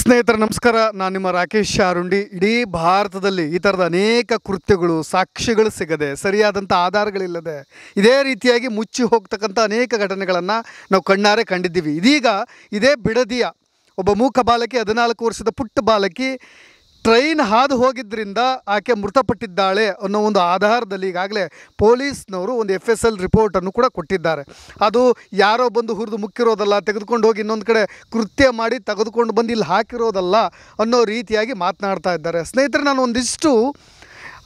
ಸ್ನೇಹಿತರೆ ನಮಸ್ಕಾರ, ನಾನು ನಿಮ್ಮ ರಾಕೇಶ್ ಅರುಂಡಿ. ಇಡೀ ಭಾರತದಲ್ಲಿ ಈ ಥರದ ಅನೇಕ ಕೃತ್ಯಗಳು, ಸಾಕ್ಷ್ಯಗಳು ಸಿಗದೆ, ಸರಿಯಾದಂಥ ಆಧಾರಗಳಿಲ್ಲದೆ ಇದೇ ರೀತಿಯಾಗಿ ಮುಚ್ಚಿ ಹೋಗ್ತಕ್ಕಂಥ ಅನೇಕ ಘಟನೆಗಳನ್ನು ನಾವು ಕಣ್ಣಾರೆ ಕಂಡಿದ್ದೀವಿ. ಇದೀಗ ಇದೇ ಬಿಡದಿಯ ಒಬ್ಬ ಮೂಕ ಬಾಲಕಿ, 14 ವರ್ಷದ ಪುಟ್ಟ ಬಾಲಕಿ ಟ್ರೈನ್ ಹಾದು ಹೋಗಿದ್ದರಿಂದ ಆಕೆ ಮೃತಪಟ್ಟಿದ್ದಾಳೆ ಅನ್ನೋ ಒಂದು ಆಧಾರದಲ್ಲಿ ಈಗಾಗಲೇ ಪೊಲೀಸ್ನವರು ಒಂದು FSL ರಿಪೋರ್ಟನ್ನು ಕೂಡ ಕೊಟ್ಟಿದ್ದಾರೆ. ಅದು ಯಾರೋ ಬಂದು ಹುರಿದು ಮುಕ್ಕಿರೋದಲ್ಲ, ತೆಗೆದುಕೊಂಡು ಹೋಗಿ ಇನ್ನೊಂದು ಕಡೆ ಕೃತ್ಯ ಮಾಡಿ ತೆಗೆದುಕೊಂಡು ಬಂದು ಇಲ್ಲಿ ಹಾಕಿರೋದಲ್ಲ ಅನ್ನೋ ರೀತಿಯಾಗಿ ಮಾತನಾಡ್ತಾ ಇದ್ದಾರೆ. ಸ್ನೇಹಿತರೆ, ನಾನು ಒಂದಿಷ್ಟು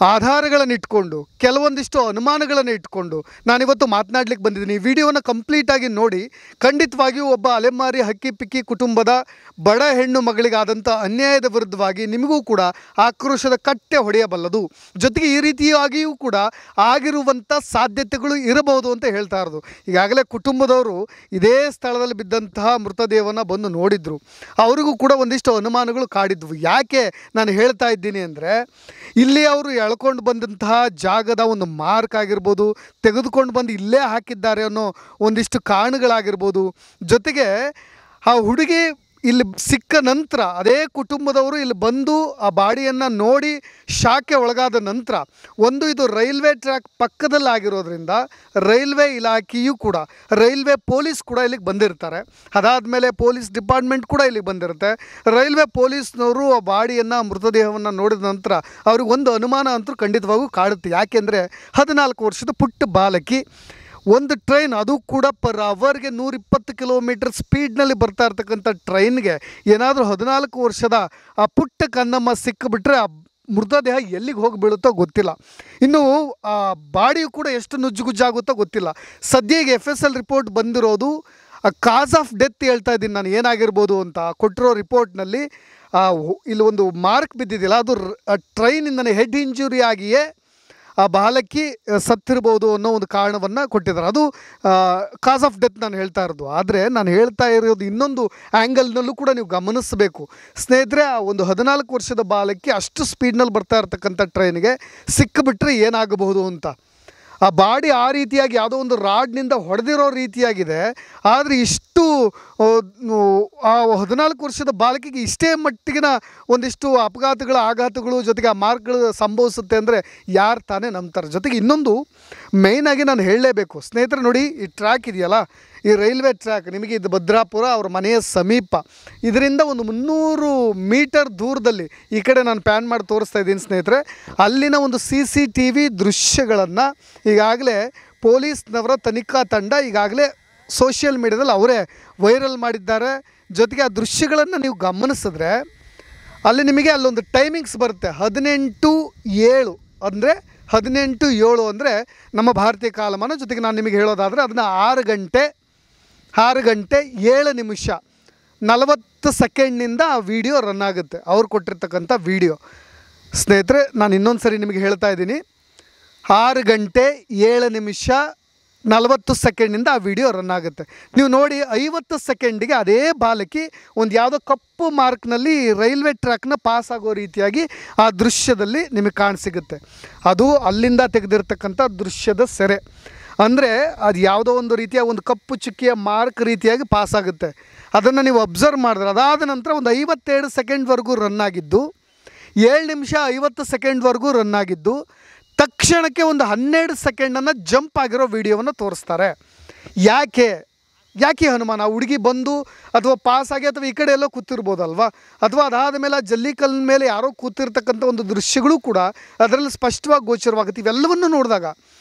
ಆಧಾರಗಳನ್ನು ಇಟ್ಕೊಂಡು, ಕೆಲವೊಂದಿಷ್ಟು ಅನುಮಾನಗಳನ್ನು ಇಟ್ಕೊಂಡು ನಾನಿವತ್ತು ಮಾತನಾಡ್ಲಿಕ್ಕೆ ಬಂದಿದ್ದೀನಿ. ಈ ವಿಡಿಯೋನ ಕಂಪ್ಲೀಟಾಗಿ ನೋಡಿ. ಖಂಡಿತವಾಗಿಯೂ ಒಬ್ಬ ಅಲೆಮಾರಿ ಹಕ್ಕಿ ಪಿಕ್ಕಿ ಕುಟುಂಬದ ಬಡ ಹೆಣ್ಣು ಮಗಳಿಗಾದಂಥ ಅನ್ಯಾಯದ ವಿರುದ್ಧವಾಗಿ ನಿಮಗೂ ಕೂಡ ಆಕ್ರೋಶದ ಕಟ್ಟೆ ಹೊಡೆಯಬಲ್ಲದು. ಜೊತೆಗೆ ಈ ರೀತಿಯಾಗಿಯೂ ಕೂಡ ಆಗಿರುವಂಥ ಸಾಧ್ಯತೆಗಳು ಇರಬಹುದು ಅಂತ ಹೇಳ್ತಾ ಇರೋದು. ಈಗಾಗಲೇ ಕುಟುಂಬದವರು ಇದೇ ಸ್ಥಳದಲ್ಲಿ ಬಿದ್ದಂತಹ ಮೃತದೇಹವನ್ನು ಬಂದು ನೋಡಿದ್ರು. ಅವರಿಗೂ ಕೂಡ ಒಂದಿಷ್ಟು ಅನುಮಾನಗಳು ಕಾಡಿದ್ವು. ಯಾಕೆ ನಾನು ಹೇಳ್ತಾ ಇದ್ದೀನಿ ಅಂದರೆ, ಇಲ್ಲಿ ಅವರು ಎಳ್ಕೊಂಡು ಬಂದಂತಹ ಜಾಗದ ಒಂದು ಮಾರ್ಕ್ ಆಗಿರ್ಬೋದು, ತೆಗೆದುಕೊಂಡು ಬಂದು ಇಲ್ಲೇ ಹಾಕಿದ್ದಾರೆ ಅನ್ನೋ ಒಂದಿಷ್ಟು ಕಾರಣಗಳಾಗಿರ್ಬೋದು. ಜೊತೆಗೆ ಆ ಹುಡುಗಿ ಇಲ್ಲಿ ಸಿಕ್ಕ ನಂತರ ಅದೇ ಕುಟುಂಬದವರು ಇಲ್ಲಿ ಬಂದು ಆ ಬಾಡಿಯನ್ನು ನೋಡಿ ಶಾಕ್ಗೆ ಒಳಗಾದ ನಂತರ, ಒಂದು ಇದು ರೈಲ್ವೆ ಟ್ರ್ಯಾಕ್ ಪಕ್ಕದಲ್ಲಿ ಆಗಿರೋದ್ರಿಂದ ರೈಲ್ವೆ ಇಲಾಖೆಯೂ ಕೂಡ, ರೈಲ್ವೆ ಪೊಲೀಸ್ ಕೂಡ ಇಲ್ಲಿಗೆ ಬಂದಿರ್ತಾರೆ. ಅದಾದಮೇಲೆ ಪೊಲೀಸ್ ಡಿಪಾರ್ಟ್ಮೆಂಟ್ ಕೂಡ ಇಲ್ಲಿಗೆ ಬಂದಿರುತ್ತೆ. ರೈಲ್ವೆ ಪೊಲೀಸ್ನವರು ಆ ಬಾಡಿಯನ್ನು, ಮೃತದೇಹವನ್ನು ನೋಡಿದ ನಂತರ ಅವ್ರಿಗೆ ಒಂದು ಅನುಮಾನ ಅಂತೂ ಖಂಡಿತವಾಗೂ ಕಾಡುತ್ತೆ. ಯಾಕೆಂದರೆ 14 ವರ್ಷದ ಪುಟ್ಟ ಬಾಲಕಿ, ಒಂದು ಟ್ರೈನ್, ಅದು ಕೂಡ ಪರ್ ಅವರ್ಗೆ 120 ಕಿಲೋಮೀಟರ್ ಸ್ಪೀಡ್ನಲ್ಲಿ ಬರ್ತಾ ಇರ್ತಕ್ಕಂಥ ಟ್ರೈನ್ಗೆ ಏನಾದರೂ 14 ವರ್ಷದ ಆ ಪುಟ್ಟ ಕನ್ನಮ್ಮ ಸಿಕ್ಕಿಬಿಟ್ರೆ ಆ ಮೃತದೇಹ ಎಲ್ಲಿಗೆ ಹೋಗಿ ಬೀಳುತ್ತೋ ಗೊತ್ತಿಲ್ಲ. ಇನ್ನು ಆ ಬಾಡಿಯು ಕೂಡ ಎಷ್ಟು ನುಜ್ಜುಗುಜ್ಜಾಗುತ್ತೋ ಗೊತ್ತಿಲ್ಲ. ಸದ್ಯ ಈಗ FSL ರಿಪೋರ್ಟ್ ಬಂದಿರೋದು ಕಾಸ್ ಆಫ್ ಡೆತ್ ಹೇಳ್ತಾ ಇದ್ದೀನಿ ನಾನು, ಏನಾಗಿರ್ಬೋದು ಅಂತ ಕೊಟ್ಟಿರೋ ರಿಪೋರ್ಟ್ನಲ್ಲಿ ಇಲ್ಲಿ ಒಂದು ಮಾರ್ಕ್ ಬಿದ್ದಿದ್ದಿಲ್ಲ, ಅದು ಟ್ರೈನಿಂದನೇ ಹೆಡ್ ಇಂಜುರಿ ಆಗಿಯೇ ಆ ಬಾಲಕಿ ಸತ್ತಿರ್ಬೋದು ಅನ್ನೋ ಒಂದು ಕಾರಣವನ್ನು ಕೊಟ್ಟಿದ್ದಾರೆ. ಅದು ಕಾಸ್ ಆಫ್ ಡೆತ್ ನಾನು ಹೇಳ್ತಾ ಇರೋದು. ಆದರೆ ನಾನು ಹೇಳ್ತಾ ಇರೋದು ಇನ್ನೊಂದು ಆ್ಯಂಗಲ್ನಲ್ಲೂ ಕೂಡ ನೀವು ಗಮನಿಸಬೇಕು ಸ್ನೇಹಿತರೆ. ಆ ಒಂದು 14 ವರ್ಷದ ಬಾಲಕಿ ಅಷ್ಟು ಸ್ಪೀಡ್ನಲ್ಲಿ ಬರ್ತಾ ಇರ್ತಕ್ಕಂಥ ಟ್ರೈನ್ಗೆ ಸಿಕ್ಕಿಬಿಟ್ರೆ ಏನಾಗಬಹುದು ಅಂತ. ಆ ಬಾಡಿ ಆ ರೀತಿಯಾಗಿ ಯಾವುದೋ ಒಂದು ರಾಡ್ನಿಂದ ಹೊಡೆದಿರೋ ರೀತಿಯಾಗಿದೆ. ಆದರೆ ಇಷ್ಟು ಆ 14 ವರ್ಷದ ಬಾಲಕಿಗೆ ಇಷ್ಟೇ ಮಟ್ಟಿಗಿನ ಒಂದಿಷ್ಟು ಅಪಘಾತಗಳು, ಆಘಾತಗಳು, ಜೊತೆಗೆ ಆ ಮಾರ್ಕ್ಗಳು ಸಂಭವಿಸುತ್ತೆ ಅಂದರೆ ಯಾರು ತಾನೇ ನಂಬ್ತಾರೆ. ಜೊತೆಗೆ ಇನ್ನೊಂದು ಮೇಯ್ನಾಗಿ ನಾನು ಹೇಳಲೇಬೇಕು ಸ್ನೇಹಿತರೆ. ನೋಡಿ, ಈ ಟ್ರ್ಯಾಕ್ ಇದೆಯಲ್ಲ, ಈ ರೈಲ್ವೆ ಟ್ರ್ಯಾಕ್, ನಿಮಗೆ ಇದು ಭದ್ರಾಪುರ ಅವ್ರ ಮನೆಯ ಸಮೀಪ, ಇದರಿಂದ ಒಂದು 300 ಮೀಟರ್ ದೂರದಲ್ಲಿ, ಈ ಕಡೆ ನಾನು ಪ್ಯಾನ್ ಮಾಡಿ ತೋರಿಸ್ತಾ ಇದ್ದೀನಿ ಸ್ನೇಹಿತರೆ, ಅಲ್ಲಿನ ಒಂದು CCTV ದೃಶ್ಯಗಳನ್ನು ಈಗಾಗಲೇ ಪೊಲೀಸ್ನವರ ತನಿಖಾ ತಂಡ ಈಗಾಗಲೇ ಸೋಷಿಯಲ್ ಮೀಡಿಯಾದಲ್ಲಿ ಅವರೇ ವೈರಲ್ ಮಾಡಿದ್ದಾರೆ. ಜೊತೆಗೆ ಆ ದೃಶ್ಯಗಳನ್ನು ನೀವು ಗಮನಿಸಿದ್ರೆ ಅಲ್ಲಿ ನಿಮಗೆ ಅಲ್ಲೊಂದು ಟೈಮಿಂಗ್ಸ್ ಬರುತ್ತೆ, 18:07 ಅಂದರೆ 18:07 ಅಂದರೆ ನಮ್ಮ ಭಾರತೀಯ ಕಾಲಮಾನ. ಜೊತೆಗೆ ನಾನು ನಿಮಗೆ ಹೇಳೋದಾದರೆ ಅದನ್ನು 6 ಗಂಟೆ 7 ನಿಮಿಷ 40 ಸೆಕೆಂಡ್ನಿಂದ ಆ ವಿಡಿಯೋ ರನ್ ಆಗುತ್ತೆ, ಅವ್ರು ಕೊಟ್ಟಿರ್ತಕ್ಕಂಥ ವಿಡಿಯೋ. ಸ್ನೇಹಿತರೆ, ನಾನು ಇನ್ನೊಂದು ಸರಿ ನಿಮಗೆ ಹೇಳ್ತಾ ಇದ್ದೀನಿ, 6 ಗಂಟೆ 7 ನಿಮಿಷ 40 ಸೆಕೆಂಡ್ನಿಂದ ಆ ವಿಡಿಯೋ ರನ್ ಆಗುತ್ತೆ. ನೀವು ನೋಡಿ, 50 ಸೆಕೆಂಡಿಗೆ ಅದೇ ಬಾಲಕಿ ಒಂದು ಯಾವುದೋ ಕಪ್ಪು ಮಾರ್ಕ್ನಲ್ಲಿ ರೈಲ್ವೆ ಟ್ರ್ಯಾಕ್ನ ಪಾಸ್ ಆಗೋ ರೀತಿಯಾಗಿ ಆ ದೃಶ್ಯದಲ್ಲಿ ನಿಮಗೆ ಕಾಣಸಿಗುತ್ತೆ. ಅದು ಅಲ್ಲಿಂದ ತೆಗೆದಿರ್ತಕ್ಕಂಥ ದೃಶ್ಯದ ಸೆರೆ. ಅಂದರೆ ಅದು ಯಾವುದೋ ಒಂದು ರೀತಿಯ ಒಂದು ಕಪ್ಪು ಚುಕ್ಕಿಯ ಮಾರ್ಕ್ ರೀತಿಯಾಗಿ ಪಾಸ್ ಆಗುತ್ತೆ. ಅದನ್ನು ನೀವು ಅಬ್ಸರ್ವ್ ಮಾಡಿದ್ರೆ ಅದಾದ ನಂತರ ಒಂದು 57 ಸೆಕೆಂಡ್ವರೆಗೂ ರನ್ ಆಗಿದ್ದು, 7 ನಿಮಿಷ 50 ಸೆಕೆಂಡ್ವರೆಗೂ ರನ್ ಆಗಿದ್ದು, ತಕ್ಷಣಕ್ಕೆ ಒಂದು 12 ಸೆಕೆಂಡನ್ನು ಜಂಪ್ ಆಗಿರೋ ವಿಡಿಯೋವನ್ನು ತೋರಿಸ್ತಾರೆ. ಯಾಕೆ ಅನುಮಾನ? ಹುಡುಗಿ ಬಂದು ಅಥವಾ ಪಾಸಾಗಿ ಅಥವಾ ಈ ಕಡೆ ಎಲ್ಲೋ ಕೂತಿರ್ಬೋದಲ್ವ, ಅಥವಾ ಅದಾದ ಮೇಲೆ ಜಲ್ಲಿಕಲ್ಲಿನ ಮೇಲೆ ಯಾರೋ ಕೂತಿರ್ತಕ್ಕಂಥ ಒಂದು ದೃಶ್ಯಗಳು ಕೂಡ ಅದರಲ್ಲಿ ಸ್ಪಷ್ಟವಾಗಿ ಗೋಚರವಾಗುತ್ತೆ. ಇವೆಲ್ಲವನ್ನು ನೋಡಿದಾಗ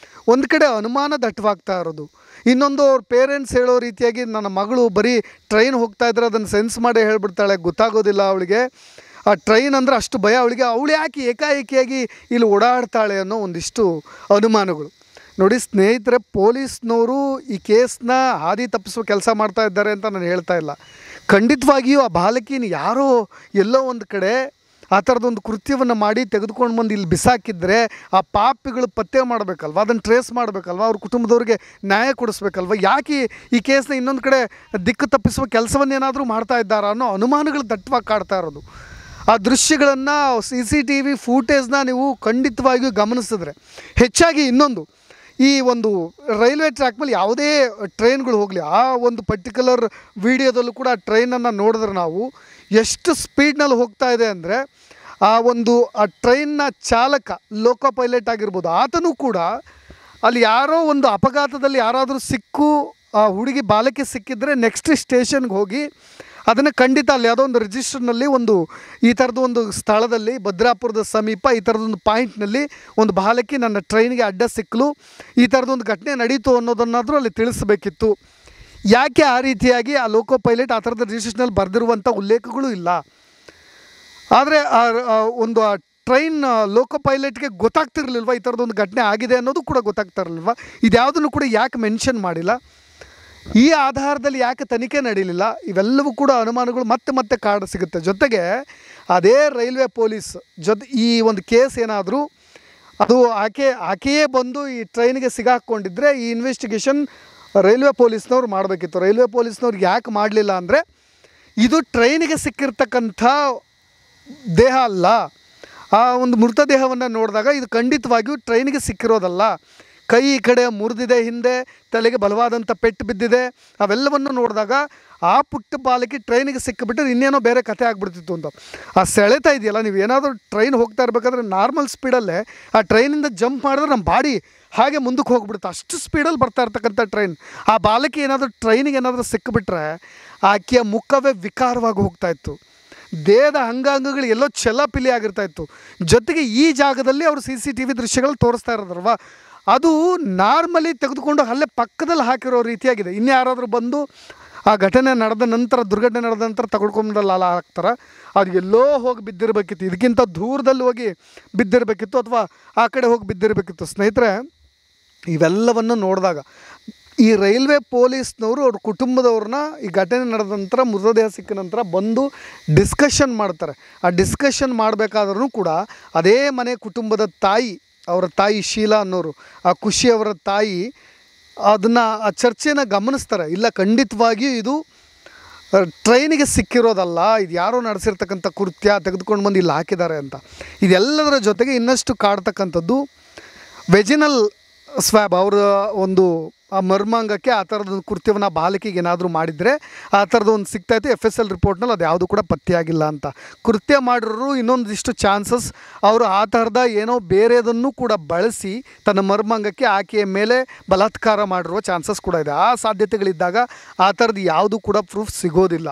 ಒಂದು ಕಡೆ ಅನುಮಾನ ದಟ್ಟವಾಗ್ತಾ ಇರೋದು. ಇನ್ನೊಂದು, ಅವ್ರ ಪೇರೆಂಟ್ಸ್ ಹೇಳೋ ರೀತಿಯಾಗಿ, ನನ್ನ ಮಗಳು ಬರೀ ಟ್ರೈನ್ ಹೋಗ್ತಾ ಇದ್ರೆ ಅದನ್ನು ಸೆನ್ಸ್ ಮಾಡೇ ಹೇಳ್ಬಿಡ್ತಾಳೆ, ಗೊತ್ತಾಗೋದಿಲ್ಲ ಅವಳಿಗೆ ಆ ಟ್ರೈನ್ ಅಂದರೆ ಅಷ್ಟು ಭಯ ಅವಳಿಗೆ, ಅವಳು ಯಾಕೆ ಏಕಾಏಕಿಯಾಗಿ ಇಲ್ಲಿ ಓಡಾಡ್ತಾಳೆ ಅನ್ನೋ ಒಂದಿಷ್ಟು ಅನುಮಾನಗಳು. ನೋಡಿ ಸ್ನೇಹಿತರೆ, ಪೊಲೀಸ್ನವರು ಈ ಕೇಸ್ನ ಹಾದಿ ತಪ್ಪಿಸುವ ಕೆಲಸ ಮಾಡ್ತಾ ಇದ್ದಾರೆ ಅಂತ ನಾನು ಹೇಳ್ತಾ ಇಲ್ಲ. ಖಂಡಿತವಾಗಿಯೂ ಆ ಬಾಲಕಿನ ಯಾರೋ ಎಲ್ಲೋ ಒಂದು ಕಡೆ ಆ ಥರದೊಂದು ಕೃತ್ಯವನ್ನು ಮಾಡಿ ತೆಗೆದುಕೊಂಡು ಬಂದು ಇಲ್ಲಿ ಬಿಸಾಕಿದ್ರೆ ಆ ಪಾಪಿಗಳು ಪತ್ತೆ ಮಾಡಬೇಕಲ್ವ, ಅದನ್ನು ಟ್ರೇಸ್ ಮಾಡಬೇಕಲ್ವ, ಅವ್ರ ಕುಟುಂಬದವ್ರಿಗೆ ನ್ಯಾಯ ಕೊಡಿಸ್ಬೇಕಲ್ವ. ಯಾಕೆ ಈ ಕೇಸ್ನ ಇನ್ನೊಂದು ಕಡೆ ದಿಕ್ಕು ತಪ್ಪಿಸುವ ಕೆಲಸವನ್ನೇನಾದರೂ ಮಾಡ್ತಾ ಇದ್ದಾರಾ ಅನ್ನೋ ಅನುಮಾನಗಳು ದಟ್ಟವಾಗಿ ಕಾಡ್ತಾ ಇರೋದು. ಆ ದೃಶ್ಯಗಳನ್ನು, CCTV ಫೂಟೇಜ್ನ ನೀವು ಖಂಡಿತವಾಗಿಯೂ ಗಮನಿಸಿದ್ರೆ, ಹೆಚ್ಚಾಗಿ ಇನ್ನೊಂದು, ಈ ಒಂದು ರೈಲ್ವೆ ಟ್ರ್ಯಾಕ್ ಮೇಲೆ ಯಾವುದೇ ಟ್ರೈನ್ಗಳು ಹೋಗಲಿ, ಆ ಒಂದು ಪರ್ಟಿಕ್ಯುಲರ್ ವಿಡಿಯೋದಲ್ಲೂ ಕೂಡ ಟ್ರೈನನ್ನು ನೋಡಿದ್ರೆ ನಾವು ಎಷ್ಟು ಸ್ಪೀಡ್ನಲ್ಲಿ ಹೋಗ್ತಾ ಇದೆ ಅಂದರೆ ಆ ಟ್ರೈನ್ನ ಚಾಲಕ ಲೋಕೋ ಪೈಲಟ್ ಆಗಿರ್ಬೋದು, ಆತನೂ ಕೂಡ ಅಲ್ಲಿ ಯಾರೋ ಒಂದು ಅಪಘಾತದಲ್ಲಿ ಯಾರಾದರೂ ಸಿಕ್ಕು ಆ ಹುಡುಗಿ ಬಾಲಕಿ ಸಿಕ್ಕಿದ್ರೆ ನೆಕ್ಸ್ಟ್ ಸ್ಟೇಷನ್ಗೆ ಹೋಗಿ ಅದನ್ನು ಖಂಡಿತ ಅಲ್ಲಿ ಯಾವುದೋ ಒಂದು ರಿಜಿಸ್ಟರ್ನಲ್ಲಿ ಈ ಥರದ್ದು ಒಂದು ಸ್ಥಳದಲ್ಲಿ ಭದ್ರಾಪುರದ ಸಮೀಪ ಈ ಥರದೊಂದು ಪಾಯಿಂಟ್ನಲ್ಲಿ ಒಂದು ಬಾಲಕಿ ನನ್ನ ಟ್ರೈನ್ಗೆ ಅಡ್ಡ ಸಿಕ್ಕಲು ಈ ಥರದೊಂದು ಘಟನೆ ನಡೀತು ಅನ್ನೋದನ್ನಾದರೂ ಅಲ್ಲಿ ತಿಳಿಸ್ಬೇಕಿತ್ತು. ಯಾಕೆ ಆ ರೀತಿಯಾಗಿ ಆ ಲೋಕೋ ಪೈಲಟ್ ಆ ಥರದ ರಿಜಿಸ್ಟ್ರೇಷನಲ್ಲಿ ಬರೆದಿರುವಂಥ ಉಲ್ಲೇಖಗಳು ಇಲ್ಲ. ಆದರೆ ಆ ಟ್ರೈನ್ ಲೋಕೋ ಪೈಲಟ್ಗೆ ಗೊತ್ತಾಗ್ತಿರ್ಲಿಲ್ವ ಈ ಥರದೊಂದು ಘಟನೆ ಆಗಿದೆ ಅನ್ನೋದು ಕೂಡ ಗೊತ್ತಾಗ್ತಾ ಇರಲಿಲ್ವ? ಇದ್ಯಾವುದನ್ನು ಕೂಡ ಯಾಕೆ ಮೆನ್ಷನ್ ಮಾಡಿಲ್ಲ? ಈ ಆಧಾರದಲ್ಲಿ ಯಾಕೆ ತನಿಖೆ ನಡೀಲಿಲ್ಲ? ಇವೆಲ್ಲವೂ ಕೂಡ ಅನುಮಾನಗಳು ಮತ್ತೆ ಕಾಡ ಸಿಗುತ್ತೆ. ಜೊತೆಗೆ ಅದೇ ರೈಲ್ವೆ ಪೊಲೀಸ್ ಈ ಒಂದು ಕೇಸ್ ಏನಾದರೂ ಅದು ಆಕೆಯೇ ಬಂದು ಈ ಟ್ರೈನಿಗೆ ಸಿಗಾಕ್ಕೊಂಡಿದ್ರೆ ಈ ಇನ್ವೆಸ್ಟಿಗೇಷನ್ ರೈಲ್ವೆ ಪೊಲೀಸ್ನವ್ರು ಮಾಡಬೇಕಿತ್ತು. ರೈಲ್ವೆ ಪೊಲೀಸ್ನವ್ರು ಯಾಕೆ ಮಾಡಲಿಲ್ಲ ಅಂದರೆ ಇದು ಟ್ರೈನಿಗೆ ಸಿಕ್ಕಿರ್ತಕ್ಕಂಥ ದೇಹ ಅಲ್ಲ. ಆ ಒಂದು ಮೃತದೇಹವನ್ನು ನೋಡಿದಾಗ ಇದು ಖಂಡಿತವಾಗಿಯೂ ಟ್ರೈನಿಗೆ ಸಿಕ್ಕಿರೋದಲ್ಲ. ಕೈ ಈ ಕಡೆ ಮುರಿದಿದೆ, ಹಿಂದೆ ತಲೆಗೆ ಬಲವಾದಂಥ ಪೆಟ್ಟು ಬಿದ್ದಿದೆ. ಅವೆಲ್ಲವನ್ನು ನೋಡಿದಾಗ ಆ ಪುಟ್ಟ ಬಾಲಕಿ ಟ್ರೈನಿಗೆ ಸಿಕ್ಕಿಬಿಟ್ಟರೆ ಇನ್ನೇನೋ ಬೇರೆ ಕಥೆ ಆಗಿಬಿಡ್ತಿತ್ತು ಅಂತ. ಆ ಸೆಳೆತ ಇದೆಯಲ್ಲ, ನೀವು ಏನಾದರೂ ಟ್ರೈನ್ ಹೋಗ್ತಾ ಇರಬೇಕಾದ್ರೆ ನಾರ್ಮಲ್ ಸ್ಪೀಡಲ್ಲೇ ಆ ಟ್ರೈನಿಂದ ಜಂಪ್ ಮಾಡಿದ್ರೆ ನಮ್ಮ ಬಾಡಿ ಹಾಗೆ ಮುಂದಕ್ಕೆ ಹೋಗ್ಬಿಡುತ್ತೆ. ಅಷ್ಟು ಸ್ಪೀಡಲ್ಲಿ ಬರ್ತಾ ಇರ್ತಕ್ಕಂಥ ಟ್ರೈನ್. ಆ ಬಾಲಕಿ ಏನಾದರೂ ಟ್ರೈನಿಗೆ ಏನಾದರೂ ಸಿಕ್ಕಿಬಿಟ್ರೆ ಆಕೆಯ ಮುಖವೇ ವಿಕಾರವಾಗಿ ಹೋಗ್ತಾಯಿತ್ತು. ದೇಹದ ಅಂಗಾಂಗಗಳು ಎಲ್ಲೋ ಚೆಲ್ಲಾಪಿಲಿ ಆಗಿರ್ತಾಯಿತ್ತು. ಜೊತೆಗೆ ಈ ಜಾಗದಲ್ಲಿ ಅವರು CCTV ದೃಶ್ಯಗಳು ತೋರಿಸ್ತಾ ಇರೋದಲ್ವ, ಅದು ನಾರ್ಮಲಿ ತೆಗೆದುಕೊಂಡು ಅಲ್ಲೇ ಪಕ್ಕದಲ್ಲಿ ಹಾಕಿರೋ ರೀತಿಯಾಗಿದೆ. ಇನ್ಯಾರಾದರೂ ಬಂದು ಆ ಘಟನೆ ನಡೆದ ನಂತರ, ದುರ್ಘಟನೆ ನಡೆದ ನಂತರ ತಗೊಳ್ಕೊಂಡಲ್ಲ ಹಾಕ್ತಾರೆ, ಅದು ಎಲ್ಲೋ ಹೋಗಿ ಬಿದ್ದಿರಬೇಕಿತ್ತು, ಇದಕ್ಕಿಂತ ದೂರದಲ್ಲಿ ಹೋಗಿ ಬಿದ್ದಿರಬೇಕಿತ್ತು, ಅಥವಾ ಆ ಕಡೆ ಹೋಗಿ ಬಿದ್ದಿರಬೇಕಿತ್ತು. ಸ್ನೇಹಿತರೆ, ಇವೆಲ್ಲವನ್ನು ನೋಡಿದಾಗ ಈ ರೈಲ್ವೆ ಪೊಲೀಸ್ನವರು ಅವ್ರ ಕುಟುಂಬದವ್ರನ್ನ ಈ ಘಟನೆ ನಡೆದ ನಂತರ, ಮೃತದೇಹ ಸಿಕ್ಕ ನಂತರ ಬಂದು ಡಿಸ್ಕಷನ್ ಮಾಡ್ತಾರೆ. ಆ ಡಿಸ್ಕಷನ್ ಮಾಡಬೇಕಾದ್ರೂ ಕೂಡ ಅದೇ ಮನೆ ಕುಟುಂಬದ ತಾಯಿ, ಅವರ ತಾಯಿ ಶೀಲಾ ಅನ್ನೋರು, ಆ ಖುಷಿ ಅವರ ತಾಯಿ ಅದನ್ನು ಆ ಚರ್ಚೆನ ಗಮನಿಸ್ತಾರೆ. ಇಲ್ಲ, ಖಂಡಿತವಾಗಿಯೂ ಇದು ಟ್ರೈನಿಗೆ ಸಿಕ್ಕಿರೋದಲ್ಲ, ಇದು ಯಾರೋ ನಡೆಸಿರ್ತಕ್ಕಂಥ ಕೃತ್ಯ, ತೆಗೆದುಕೊಂಡು ಬಂದು ಇಲ್ಲಿ ಹಾಕಿದ್ದಾರೆ ಅಂತ. ಇದೆಲ್ಲದರ ಜೊತೆಗೆ ಇನ್ನಷ್ಟು ಕಾಡ್ತಕ್ಕಂಥದ್ದು ವೆಜಿನಲ್ ಸ್ವ್ಯಾಬ್. ಅವರ ಒಂದು ಆ ಮರ್ಮಾಂಗಕ್ಕೆ ಆ ಥರದೊಂದು ಕೃತ್ಯವನ್ನು ಬಾಲಕಿಗೆ ಏನಾದರೂ ಮಾಡಿದರೆ ಆ ಥರದ್ದು ಒಂದು ಸಿಗ್ತಾಯಿತ್ತು. FSL ರಿಪೋರ್ಟ್ನಲ್ಲಿ ಅದು ಯಾವುದು ಕೂಡ ಪತ್ತೆಯಾಗಿಲ್ಲ ಅಂತ. ಕೃತ್ಯ ಮಾಡಿರೋರು ಇನ್ನೊಂದಿಷ್ಟು ಚಾನ್ಸಸ್ ಅವರು ಆ ಥರದ ಏನೋ ಬೇರೆದನ್ನು ಕೂಡ ಬಳಸಿ ತನ್ನ ಮರ್ಮಾಂಗಕ್ಕೆ ಆಕೆಯ ಮೇಲೆ ಬಲಾತ್ಕಾರ ಮಾಡಿರುವ ಚಾನ್ಸಸ್ ಕೂಡ ಇದೆ. ಆ ಸಾಧ್ಯತೆಗಳಿದ್ದಾಗ ಆ ಥರದ್ದು ಯಾವುದು ಕೂಡ ಪ್ರೂಫ್ ಸಿಗೋದಿಲ್ಲ.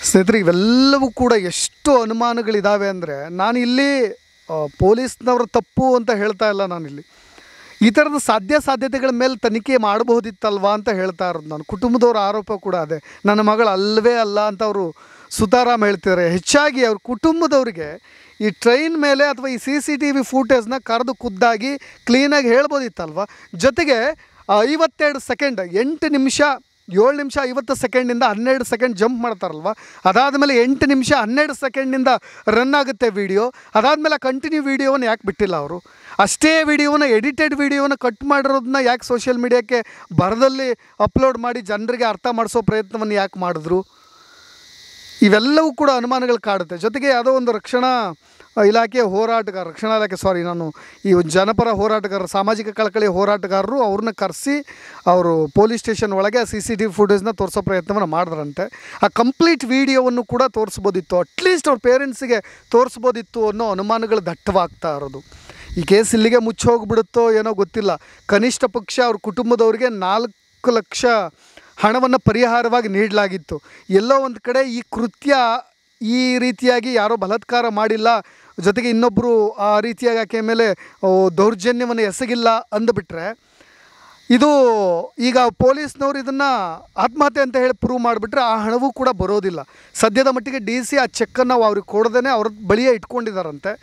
ಸ್ನೇಹಿತರೆ, ಇವೆಲ್ಲವೂ ಕೂಡ ಎಷ್ಟು ಅನುಮಾನಗಳಿದ್ದಾವೆ ಅಂದರೆ, ನಾನಿಲ್ಲಿ ಪೊಲೀಸ್ನವ್ರ ತಪ್ಪು ಅಂತ ಹೇಳ್ತಾ ಇಲ್ಲ. ನಾನಿಲ್ಲಿ ಈ ಥರದ ಸಾಧ್ಯತೆಗಳ ಮೇಲೆ ತನಿಖೆ ಮಾಡಬಹುದಿತ್ತಲ್ವಾ ಅಂತ ಹೇಳ್ತಾ ಇರೋದು ನಾನು. ಕುಟುಂಬದವ್ರ ಆರೋಪ ಕೂಡ ಅದೇ, ನನ್ನ ಮಗಳು ಅಲ್ಲವೇ ಅಲ್ಲ ಅಂತ ಅವರು ಸುತಾರಾಮ್ ಹೇಳ್ತಿದ್ದಾರೆ. ಹೆಚ್ಚಾಗಿ ಅವ್ರ ಕುಟುಂಬದವ್ರಿಗೆ ಈ ಟ್ರೈನ್ ಮೇಲೆ ಅಥವಾ ಈ CCTV ಫೂಟೇಜ್ನ ಕರೆದು ಖುದ್ದಾಗಿ ಕ್ಲೀನಾಗಿ ಹೇಳ್ಬೋದಿತ್ತಲ್ವ. ಜೊತೆಗೆ 52 ಸೆಕೆಂಡ್, 8 ನಿಮಿಷ 7 ನಿಮಿಷ 50 ಸೆಕೆಂಡಿಂದ 12 ಸೆಕೆಂಡ್ ಜಂಪ್ ಮಾಡ್ತಾರಲ್ವ, ಅದಾದಮೇಲೆ 8 ನಿಮಿಷ 12 ಸೆಕೆಂಡಿಂದ ರನ್ ಆಗುತ್ತೆ ವೀಡಿಯೋ. ಅದಾದಮೇಲೆ ಕಂಟಿನ್ಯೂ ವೀಡಿಯೋವನ್ನು ಯಾಕೆ ಬಿಟ್ಟಿಲ್ಲ ಅವರು? ಅಷ್ಟೇ ವೀಡಿಯೋನ, ಎಡಿಟೆಡ್ ವೀಡಿಯೋನ ಕಟ್ ಮಾಡಿರೋದನ್ನ ಯಾಕೆ ಸೋಷಿಯಲ್ ಮೀಡಿಯಾಕ್ಕೆ ಬರದಲ್ಲಿ ಅಪ್ಲೋಡ್ ಮಾಡಿ ಜನರಿಗೆ ಅರ್ಥ ಮಾಡಿಸೋ ಪ್ರಯತ್ನವನ್ನು ಯಾಕೆ ಮಾಡಿದ್ರು? ಇವೆಲ್ಲವೂ ಕೂಡ ಅನುಮಾನಗಳು ಕಾಡುತ್ತೆ. ಜೊತೆಗೆ ಯಾವುದೋ ಒಂದು ರಕ್ಷಣಾ ಇಲಾಖೆಯ ಈ ಜನಪರ ಹೋರಾಟಗಾರರು, ಸಾಮಾಜಿಕ ಕಳಕಳಿ ಹೋರಾಟಗಾರರು ಅವ್ರನ್ನ ಕರೆಸಿ ಅವರು ಪೊಲೀಸ್ ಸ್ಟೇಷನ್ ಒಳಗೆ CCTV ಫುಟೇಜ್ನ ತೋರಿಸೋ ಪ್ರಯತ್ನವನ್ನು ಮಾಡಿದ್ರಂತೆ. ಆ ಕಂಪ್ಲೀಟ್ ವೀಡಿಯೋವನ್ನು ಕೂಡ ತೋರಿಸ್ಬೋದಿತ್ತು, ಅಟ್ಲೀಸ್ಟ್ ಅವ್ರ ಪೇರೆಂಟ್ಸಿಗೆ ತೋರಿಸ್ಬೋದಿತ್ತು ಅನ್ನೋ ಅನುಮಾನಗಳು ದಟ್ಟವಾಗ್ತಾ ಇರೋದು. ಈ ಕೇಸ್ ಇಲ್ಲಿಗೆ ಮುಚ್ಚಿ ಹೋಗ್ಬಿಡುತ್ತೋ ಏನೋ ಗೊತ್ತಿಲ್ಲ. ಕನಿಷ್ಠ ಪಕ್ಷ ಅವ್ರ ಕುಟುಂಬದವ್ರಿಗೆ 4 ಲಕ್ಷ ಹಣವನ್ನು ಪರಿಹಾರವಾಗಿ ನೀಡಲಾಗಿತ್ತು. ಎಲ್ಲೋ ಒಂದು ಕಡೆ ಈ ಕೃತ್ಯ ಈ ರೀತಿಯಾಗಿ ಯಾರೋ ಬಲಾತ್ಕಾರ ಮಾಡಿಲ್ಲ, ಜೊತೆಗೆ ಇನ್ನೊಬ್ಬರು ಆ ರೀತಿಯಾಗಿ ಆಕೆ ಮೇಲೆ ದೌರ್ಜನ್ಯವನ್ನು ಎಸಗಿಲ್ಲ ಅಂದುಬಿಟ್ರೆ, ಇದು ಈಗ ಪೊಲೀಸ್ನವರು ಇದನ್ನು ಆತ್ಮಹತ್ಯೆ ಅಂತ ಹೇಳಿ ಪ್ರೂವ್ ಮಾಡಿಬಿಟ್ರೆ ಆ ಹಣವೂ ಕೂಡ ಬರೋದಿಲ್ಲ. ಸದ್ಯದ ಮಟ್ಟಿಗೆ DC ಆ ಚೆಕ್ಕನ್ನು ಅವ್ರಿಗೆ ಕೊಡದೇ ಅವ್ರ ಬಳಿಯೇ ಇಟ್ಕೊಂಡಿದ್ದಾರಂತೆ.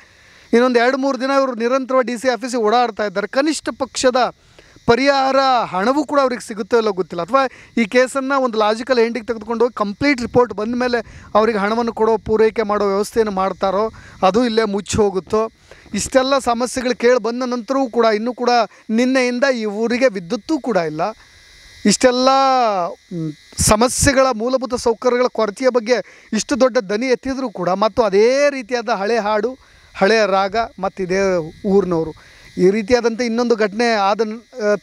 ಇನ್ನೊಂದು 2-3 ದಿನ ಇವರು ನಿರಂತರವಾಗಿ DC ಆಫೀಸಿಗೆ ಓಡಾಡ್ತಾ ಇದ್ದಾರೆ. ಕನಿಷ್ಠ ಪಕ್ಷದ ಪರಿಹಾರ ಹಣವೂ ಕೂಡ ಅವ್ರಿಗೆ ಸಿಗುತ್ತೋ ಇಲ್ಲೋ ಗೊತ್ತಿಲ್ಲ. ಅಥವಾ ಈ ಕೇಸನ್ನು ಒಂದು ಲಾಜಿಕಲ್ ಎಂಡಿಗೆ ತೆಗೆದುಕೊಂಡು ಹೋಗಿ ಕಂಪ್ಲೀಟ್ ರಿಪೋರ್ಟ್ ಬಂದ ಮೇಲೆ ಅವರಿಗೆ ಹಣವನ್ನು ಪೂರೈಕೆ ಮಾಡೋ ವ್ಯವಸ್ಥೆಯನ್ನು ಮಾಡ್ತಾರೋ, ಅದು ಇಲ್ಲೇ ಮುಚ್ಚಿ ಹೋಗುತ್ತೋ. ಇಷ್ಟೆಲ್ಲ ಸಮಸ್ಯೆಗಳು ಕೇಳಿ ಬಂದ ನಂತರವೂ ಕೂಡ ಇನ್ನೂ ಕೂಡ ನಿನ್ನೆಯಿಂದ ಈ ಊರಿಗೆ ವಿದ್ಯುತ್ತೂ ಕೂಡ ಇಲ್ಲ. ಇಷ್ಟೆಲ್ಲ ಸಮಸ್ಯೆಗಳ, ಮೂಲಭೂತ ಸೌಕರ್ಯಗಳ ಕೊರತೆಯ ಬಗ್ಗೆ ಇಷ್ಟು ದೊಡ್ಡ ದನಿ ಎತ್ತಿದರೂ ಕೂಡ ಮತ್ತು ಅದೇ ರೀತಿಯಾದ ಹಳೆ ಹಾಡು, ಹಳೆಯ ರಾಗ ಮತ್ತು ಇದೇ ಊರಿನವರು, ಈ ರೀತಿಯಾದಂಥ ಇನ್ನೊಂದು ಘಟನೆ ಆದ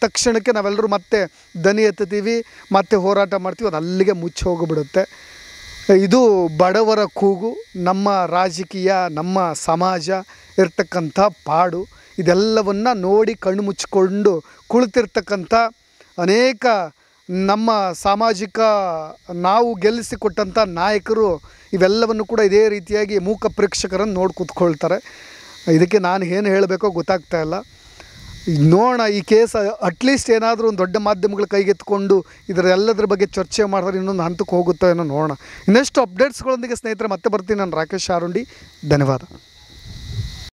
ತಕ್ಷಣಕ್ಕೆ ನಾವೆಲ್ಲರೂ ಮತ್ತೆ ದನಿ ಎತ್ತುತ್ತೀವಿ, ಮತ್ತೆ ಹೋರಾಟ ಮಾಡ್ತೀವಿ, ಅದು ಅಲ್ಲಿಗೆ ಮುಚ್ಚಿ ಹೋಗಿಬಿಡುತ್ತೆ. ಇದು ಬಡವರ ಕೂಗು, ನಮ್ಮ ರಾಜಕೀಯ, ನಮ್ಮ ಸಮಾಜ ಇರ್ತಕ್ಕಂಥ ಪಾಡು, ಇದೆಲ್ಲವನ್ನು ನೋಡಿ ಕಣ್ಣು ಮುಚ್ಚಿಕೊಂಡು ಕುಳಿತಿರ್ತಕ್ಕಂಥ ಅನೇಕ ನಮ್ಮ ಸಾಮಾಜಿಕ ನಾವು ಗೆಲ್ಲಿಸಿಕೊಟ್ಟಂಥ ನಾಯಕರು ಇವೆಲ್ಲವನ್ನು ಕೂಡ ಇದೇ ರೀತಿಯಾಗಿ ಮೂಕ ಪ್ರೇಕ್ಷಕರನ್ನು ನೋಡಿ ಕೂತ್ಕೊಳ್ತಾರೆ. ಇದಕ್ಕೆ ನಾನು ಏನು ಹೇಳಬೇಕೋ ಗೊತ್ತಾಗ್ತಾ ಇಲ್ಲ. ನೋಡೋಣ, ಈ ಕೇಸ್ ಅಟ್ಲೀಸ್ಟ್ ಏನಾದರೂ ಒಂದು ದೊಡ್ಡ ಮಾಧ್ಯಮಗಳ ಕೈಗೆತ್ಕೊಂಡು ಇದರೆಲ್ಲದ್ರ ಬಗ್ಗೆ ಚರ್ಚೆ ಮಾಡಿದ್ರೆ ಇನ್ನೊಂದು ಹಂತಕ್ಕೆ ಹೋಗುತ್ತೋ ಏನೋ ನೋಡೋಣ. ಇನ್ನಷ್ಟು ಅಪ್ಡೇಟ್ಸ್ಗಳೊಂದಿಗೆ ಸ್ನೇಹಿತರೆ ಮತ್ತೆ ಬರ್ತೀನಿ. ನಾನು ರಾಕೇಶ್ ಆರುಂಡಿ. ಧನ್ಯವಾದ.